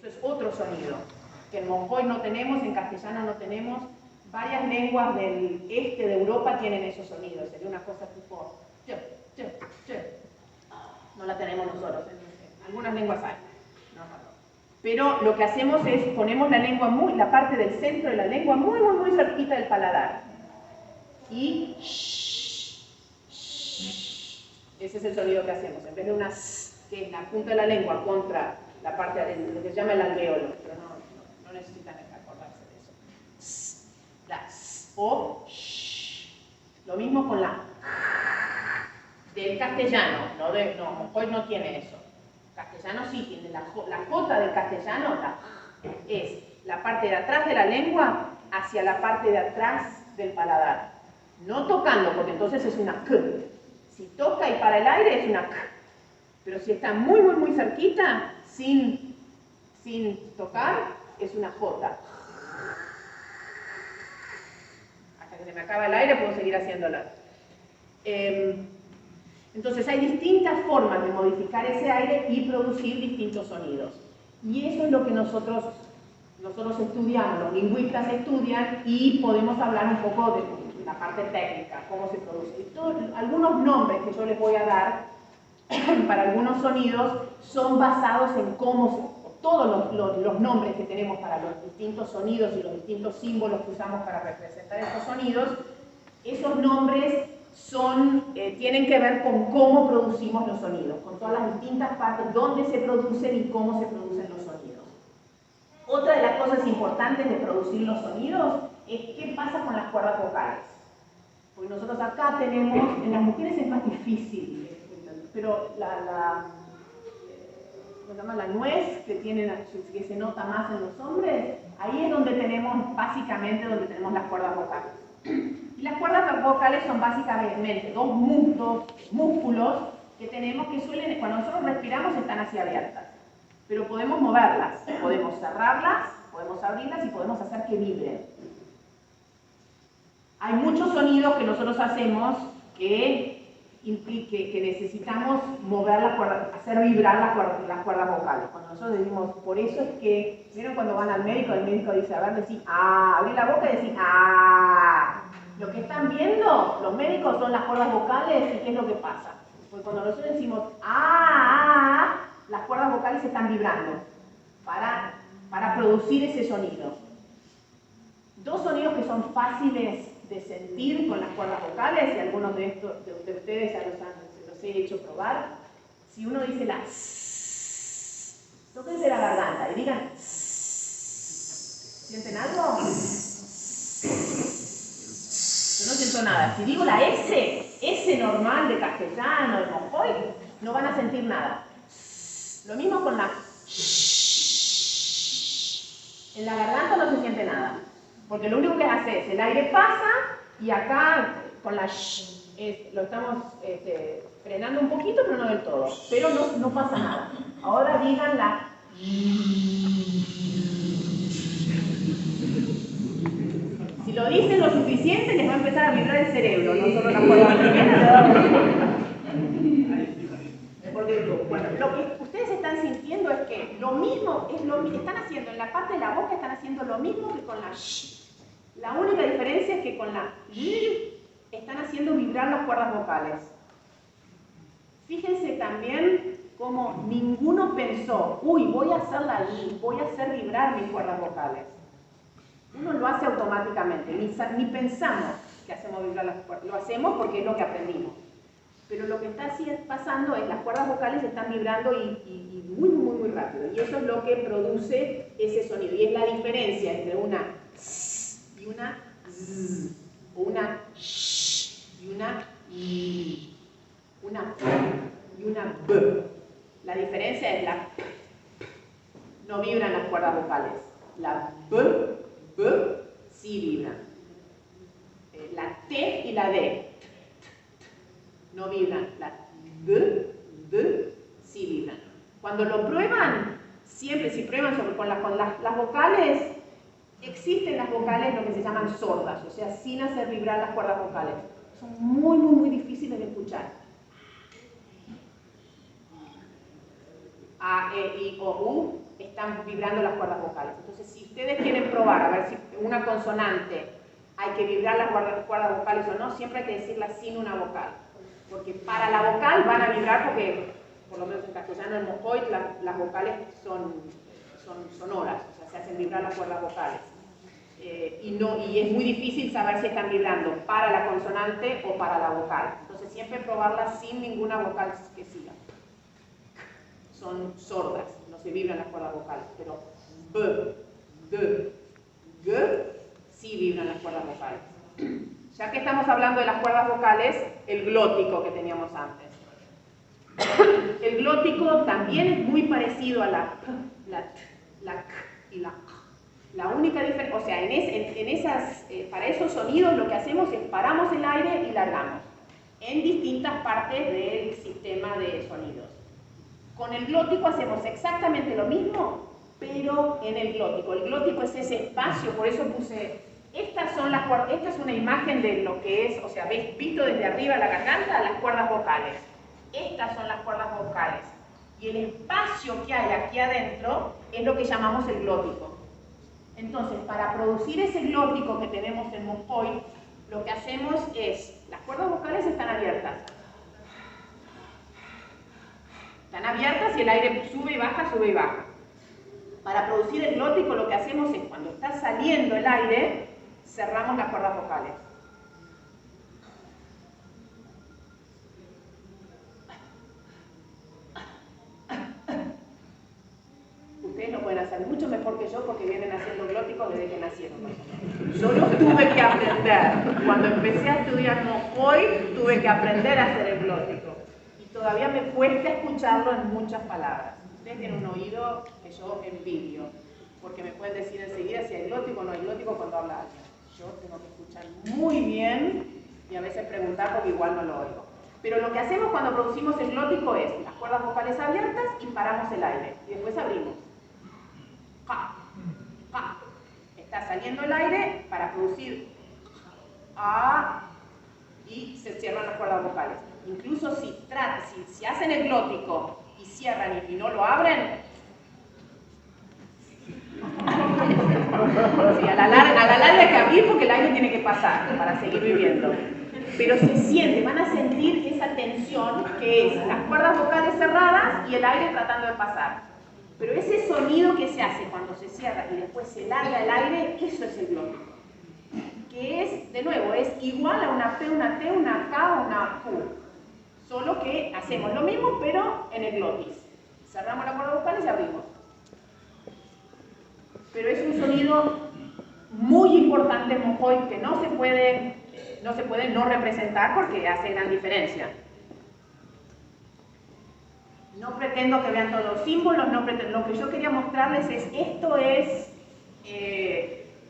Eso es otro sonido, que en mongol no tenemos, en castellano no tenemos. Varias lenguas del este de Europa tienen esos sonidos. Sería una cosa tipo... No la tenemos nosotros, en algunas lenguas hay. Pero lo que hacemos es, ponemos la lengua la parte del centro de la lengua muy cerquita del paladar. Y ese es el sonido que hacemos. En vez de una s, que es la punta de la lengua contra la parte de lo que se llama el alveolo, pero no necesitan acordarse de eso. S, la s, o sh. Lo mismo con la del castellano, hoy no tiene eso. Castellano sí tiene la J del castellano, es la parte de atrás de la lengua hacia la parte de atrás del paladar. No tocando, porque entonces es una K. Si toca y para el aire es una K. Pero si está muy cerquita, sin tocar, es una J. Hasta que se me acaba el aire puedo seguir haciéndola. Entonces hay distintas formas de modificar ese aire y producir distintos sonidos. Y eso es lo que nosotros estudiamos, los lingüistas estudian, y podemos hablar un poco de la parte técnica, cómo se produce. Algunos nombres que yo les voy a dar para algunos sonidos son basados en todos los nombres que tenemos para los distintos sonidos y los distintos símbolos que usamos para representar estos sonidos. Esos nombres tienen que ver con cómo producimos los sonidos, con todas las distintas partes, dónde se producen y cómo se producen los sonidos. Otra de las cosas importantes de producir los sonidos es qué pasa con las cuerdas vocales. Porque nosotros acá tenemos, en las mujeres es más difícil, pero la nuez que se nota más en los hombres, ahí es donde tenemos, básicamente, donde tenemos las cuerdas vocales. Y las cuerdas vocales son básicamente dos músculos que tenemos que cuando nosotros respiramos están así abiertas. Pero podemos moverlas, podemos cerrarlas, podemos abrirlas y podemos hacer que vibren. Hay muchos sonidos que nosotros hacemos que necesitamos mover las cuerdas, hacer vibrar las cuerdas vocales. Cuando nosotros decimos, por eso es que, ¿vieron cuando van al médico? El médico dice, a ver, decir ah, abrir la boca y decir ah. Lo que están viendo los médicos son las cuerdas vocales y qué es lo que pasa. Porque cuando nosotros decimos ah, las cuerdas vocales están vibrando para producir ese sonido. Dos sonidos que son fáciles de sentir con las cuerdas vocales, y algunos de ustedes ya se los he hecho probar. Si uno dice la s, tóquense la garganta y digan s. ¿Sienten algo? Yo no siento nada. Si digo la S normal de castellano, de mongol, no van a sentir nada. Lo mismo con la sh. En la garganta no se siente nada. Porque lo único que hace es, el aire pasa y acá con la sh, lo estamos frenando un poquito, pero no del todo. Pero no pasa nada. Ahora digan la si lo dicen lo suficiente, les va a empezar a vibrar el cerebro, no solo la cuerda vocales. Porque bueno, lo que ustedes están sintiendo es que lo mismo están haciendo en la parte de la boca, están haciendo lo mismo que con la sh. La única diferencia es que con la sh están haciendo vibrar las cuerdas vocales. Fíjense también cómo ninguno pensó, uy, voy a hacer vibrar mis cuerdas vocales. Uno lo hace automáticamente, ni pensamos que hacemos vibrar las cuerdas, lo hacemos porque es lo que aprendimos. Pero lo que está pasando es las cuerdas vocales están vibrando y muy rápido. Y eso es lo que produce ese sonido. Y es la diferencia entre una s y una z, o una sh y una i, una p y una b. La diferencia es la p, no vibran las cuerdas vocales. La b sí vibran. La T y la D no vibran. La D sí vibran. Cuando lo prueban, siempre si prueban con las vocales, existen las vocales lo que se llaman sordas, o sea, sin hacer vibrar las cuerdas vocales. Son muy difíciles de escuchar. A, E, I, O, U. están vibrando las cuerdas vocales. Entonces, si ustedes quieren probar a ver si una consonante hay que vibrar las cuerdas vocales o no, siempre hay que decirla sin una vocal. Porque para la vocal van a vibrar porque, por lo menos en castellano, en mojoy, las vocales son sonoras, o sea, se hacen vibrar las cuerdas vocales. Y es muy difícil saber si están vibrando para la consonante o para la vocal. Entonces siempre probarlas sin ninguna vocal que siga. Son sordas, no se vibran las cuerdas vocales, pero B, D, G sí vibran las cuerdas vocales. Ya que estamos hablando de las cuerdas vocales, el glótico que teníamos antes. El glótico también es muy parecido a la P, la T, la K y la K. La única diferencia, o sea, para esos sonidos lo que hacemos es paramos el aire y largamos en distintas partes del sistema de sonidos. Con el glótico hacemos exactamente lo mismo, pero en el glótico. El glótico es ese espacio, por eso puse, esta es una imagen de lo que es, o sea, visto desde arriba la garganta, las cuerdas vocales. Estas son las cuerdas vocales. Y el espacio que hay aquí adentro es lo que llamamos el glótico. Entonces, para producir ese glótico que tenemos en mojoy, lo que hacemos es, las cuerdas vocales están abiertas. Están abiertas y el aire sube y baja, sube y baja. Para producir el glótico lo que hacemos es, cuando está saliendo el aire, cerramos las cuerdas vocales. Ustedes lo pueden hacer mucho mejor que yo porque vienen haciendo glóticos desde que nacieron. Yo los tuve que aprender. Cuando empecé a estudiar mojoy, tuve que aprender a hacer el glótico. Y todavía me cuesta escucharlo en muchas palabras. Ustedes tienen un oído que yo envidio, porque me pueden decir enseguida si hay glótico o no hay glótico cuando habla alguien. Yo tengo que escuchar muy bien y a veces preguntar porque igual no lo oigo. Pero lo que hacemos cuando producimos el glótico es las cuerdas vocales abiertas y paramos el aire. Y después abrimos. Ja, ja. Está saliendo el aire para producir A y se cierran las cuerdas vocales. Incluso si hacen el glótico y cierran y no lo abren, sí, a la larga hay que abrir porque el aire tiene que pasar para seguir viviendo. Pero se siente, van a sentir esa tensión que es las cuerdas vocales cerradas y el aire tratando de pasar. Pero ese sonido que se hace cuando se cierra y después se larga el aire, eso es el glótico. Que es, de nuevo, es igual a una P, una T, una K, una Q. Solo que hacemos lo mismo, pero en el glotis. Cerramos las cuerdas vocales y abrimos. Pero es un sonido muy importante en mojoy que no se puede no representar porque hace gran diferencia. No pretendo que vean todos los símbolos, lo que yo quería mostrarles es, esto es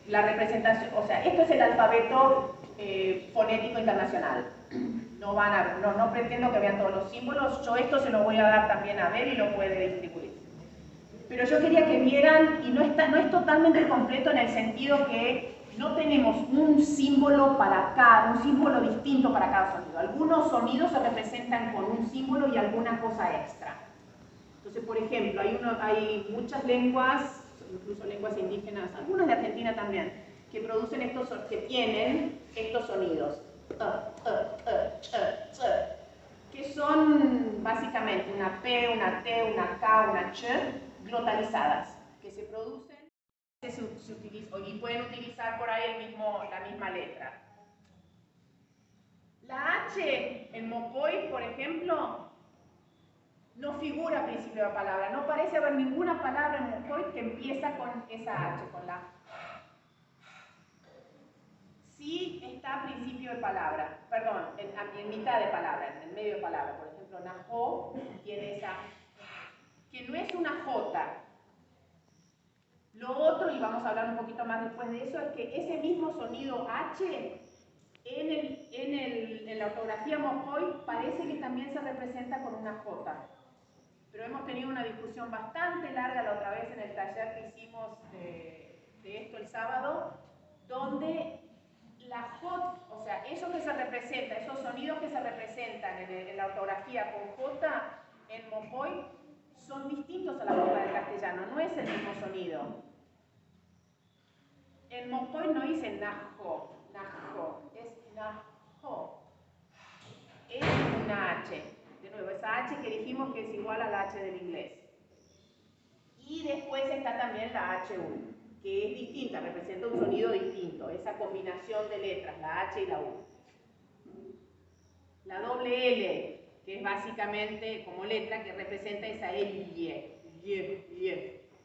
la representación, o sea, esto es el alfabeto fonético internacional. No pretendo que vean todos los símbolos, yo esto se lo voy a dar también a ver y lo puede distribuir. Pero yo quería que vieran, y no es totalmente completo en el sentido que no tenemos un símbolo un símbolo distinto para cada sonido. Algunos sonidos se representan con un símbolo y alguna cosa extra. Entonces, por ejemplo, hay muchas lenguas, incluso lenguas indígenas, algunas de Argentina también, que tienen estos sonidos. Que son básicamente una P, una T, una K, una Ch, glotalizadas, que se producen y pueden utilizar por ahí la misma letra. La H en mojoy, por ejemplo, no figura a principio de palabra. No parece haber ninguna palabra en mojoy que empieza con esa H, con la. Sí está a principio de palabra, perdón, en mitad de palabra, en el medio de palabra. Por ejemplo, Najo tiene esa, que no es una J. Lo otro, y vamos a hablar un poquito más después de eso, es que ese mismo sonido H en la ortografía mojoy parece que también se representa con una J. Pero hemos tenido una discusión bastante larga la otra vez en el taller que hicimos de esto el sábado, donde la J, o sea, esos sonidos que se representan en la ortografía con J en mojoy son distintos a la boca del castellano, no es el mismo sonido. El Moscoy no dice najo, najo, es najo. Es una H. De nuevo, esa H que dijimos que es igual a la H del inglés. Y después está también la HU, que es distinta, representa un sonido distinto, esa combinación de letras, la H y la U. La doble L, que es básicamente como letra que representa esa L,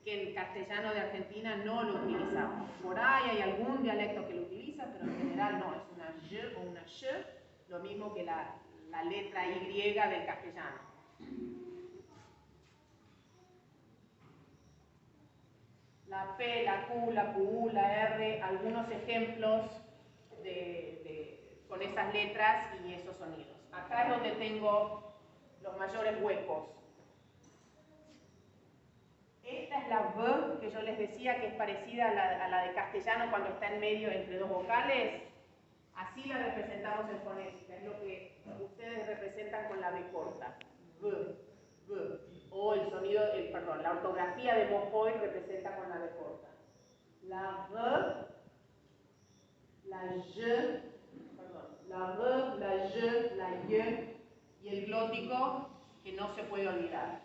que en castellano de Argentina no lo utilizamos. Por ahí hay algún dialecto que lo utiliza, pero en general no, es una Y o una Sh, lo mismo que la letra Y del castellano. La P, la Q, la Q, la R, algunos ejemplos con esas letras y esos sonidos. Acá es donde tengo los mayores huecos. Esta es la V que yo les decía que es parecida a la de castellano cuando está en medio entre dos vocales. Así la representamos en fonética, es lo que ustedes representan con la B corta. V, V. O el sonido, perdón, la ortografía de Moscoy representa con la B corta. La V, la Y, perdón, la V, la Y, la Y y el glótico que no se puede olvidar.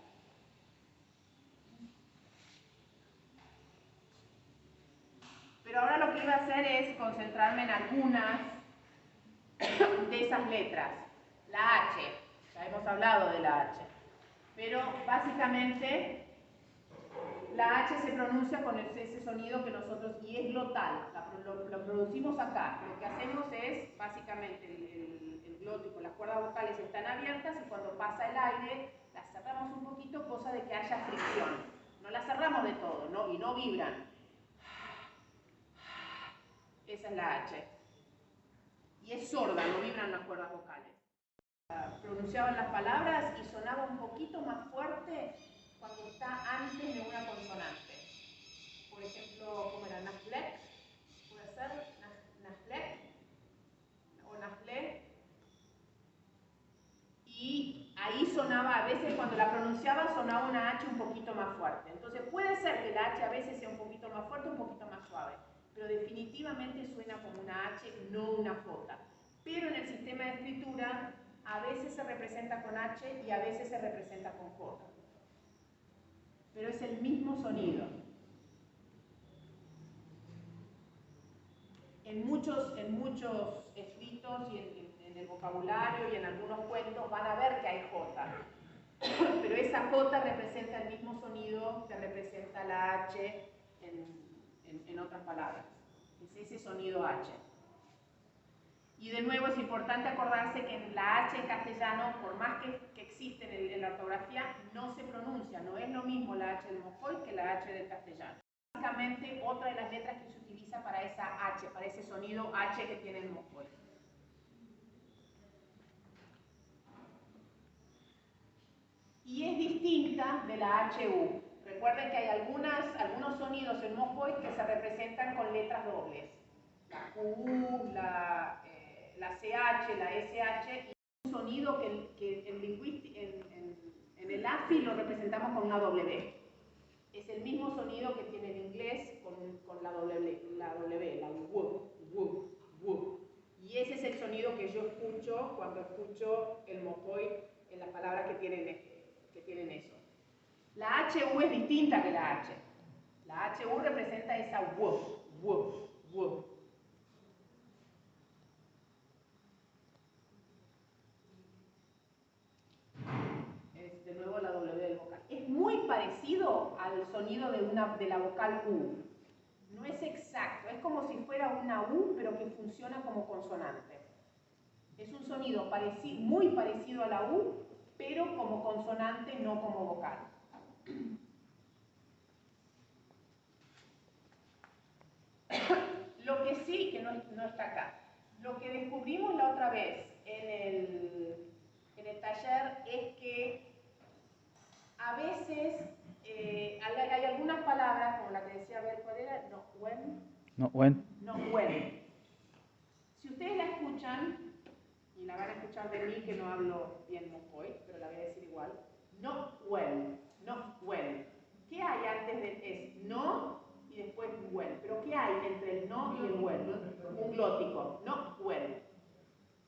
Pero ahora lo que iba a hacer es concentrarme en algunas de esas letras. La H, ya hemos hablado de la H, pero básicamente la H se pronuncia con ese sonido que nosotros, y es glotal, lo producimos acá. Lo que hacemos es, básicamente, el glótico, las cuerdas vocales están abiertas y cuando pasa el aire las cerramos un poquito, cosa de que haya fricción. No las cerramos de todo, ¿no? Y no vibran. Esa es la H. Y es sorda, no vibran las cuerdas vocales. Pronunciaban las palabras y sonaba un poquito más fuerte cuando está antes de una consonante. Por ejemplo, ¿cómo era? Naflek, puede ser, Naflek o Nafle. Y ahí sonaba, a veces cuando la pronunciaba sonaba una H un poquito más fuerte. Entonces puede ser que la H a veces sea un poquito más fuerte, un poquito más suave, pero definitivamente suena como una H, no una J. Pero en el sistema de escritura a veces se representa con H y a veces se representa con J. Pero es el mismo sonido. En muchos escritos y en el vocabulario y en algunos cuentos van a ver que hay J. Pero esa J representa el mismo sonido que representa la H en otras palabras. Es ese sonido H. Y de nuevo es importante acordarse que en la H en castellano, por más que existe en la ortografía, no se pronuncia. No es lo mismo la H del Moscoy que la H del castellano. Básicamente, otra de las letras que se utiliza para esa H, para ese sonido H que tiene el Moscoy. Y es distinta de la HU. Recuerden que hay algunos sonidos en Moscoy que se representan con letras dobles. La QU, la CH, la SH, y un sonido que en el AFI lo representamos con una W. Es el mismo sonido que tiene el inglés con la W, la W. Y ese es el sonido que yo escucho cuando escucho el Moscoy en las palabras que tienen eso. La HU es distinta que la H. La HU representa esa W. Es de nuevo la W del vocal. Es muy parecido al sonido de la vocal U. No es exacto, es como si fuera una U, pero que funciona como consonante. Es un sonido muy parecido a la U, pero como consonante, no como vocal. Lo que sí, que no está acá, lo que descubrimos la otra vez en el taller es que a veces hay algunas palabras, como la que decía, a ver, ¿cuál era? No, when. Si ustedes la escuchan, y la van a escuchar de mí, que no hablo bien Moscoy, pero la voy a decir igual, no when no, when. ¿Qué hay antes del es no y después when? Pero ¿qué hay entre el no y el when? Un glótico, no, when.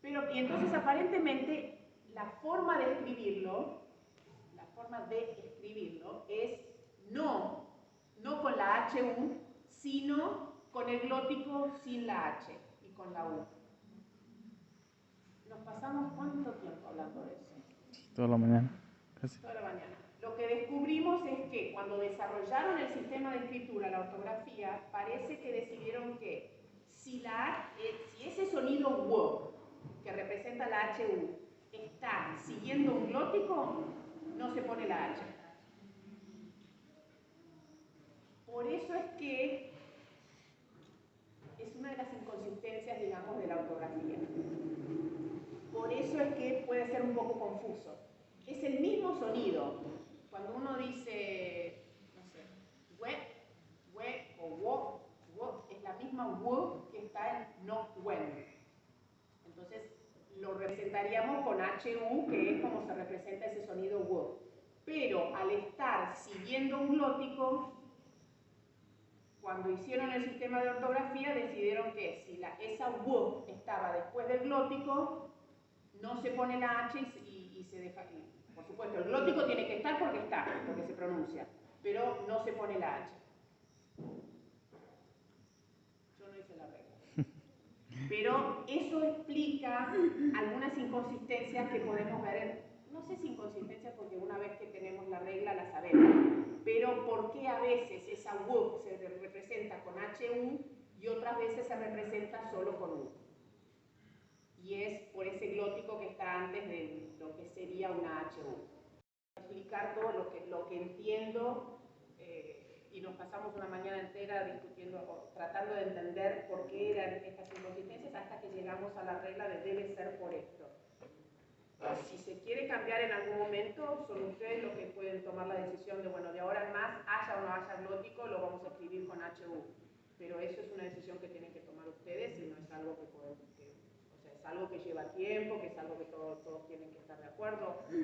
Pero, y entonces aparentemente la forma de escribirlo es no con la HU, sino con el glótico sin la H y con la U. Nos pasamos ¿cuánto tiempo hablando de eso? Toda la mañana, casi. Toda la mañana. Lo que descubrimos es que cuando desarrollaron el sistema de escritura, la ortografía, parece que decidieron que si ese sonido W, que representa la HU, está siguiendo un glótico, no se pone la H. Por eso es que es una de las inconsistencias, digamos, de la ortografía. Por eso es que puede ser un poco confuso. Es el mismo sonido. Cuando uno dice, no sé, we o wo, es la misma wo que está en no when. Entonces, lo representaríamos con HU, que es como se representa ese sonido wo. Pero al estar siguiendo un glótico, cuando hicieron el sistema de ortografía, decidieron que si esa W estaba después del glótico, no se pone la H y se deja. Por supuesto, el glótico tiene que estar porque se pronuncia, pero no se pone la H. Yo no hice la regla. Pero eso explica algunas inconsistencias que podemos ver no sé si inconsistencias porque una vez que tenemos la regla la sabemos, pero por qué a veces esa W se representa con HU y otras veces se representa solo con U. Y es por ese glótico que está antes de lo que sería una HU. Explicar todo lo que entiendo y nos pasamos una mañana entera discutiendo o tratando de entender por qué eran estas inconsistencias hasta que llegamos a la regla de debe ser por esto. Si se quiere cambiar en algún momento, son ustedes los que pueden tomar la decisión de, bueno, de ahora en más, haya o no haya glótico, lo vamos a escribir con HU. Pero eso es una decisión que tienen que tomar ustedes y no es algo que podemos, o sea, es algo que lleva tiempo, que es algo que todos tienen que estar de acuerdo. Con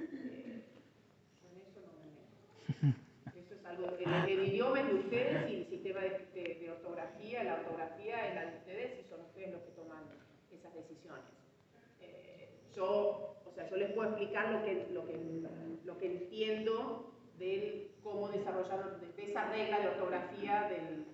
eso no me meto. Eso es algo, el idioma es de ustedes y el sistema de ortografía, la ortografía es la de ustedes y son ustedes los que toman esas decisiones. Yo les puedo explicar lo que entiendo de cómo desarrollaron de esa regla de ortografía del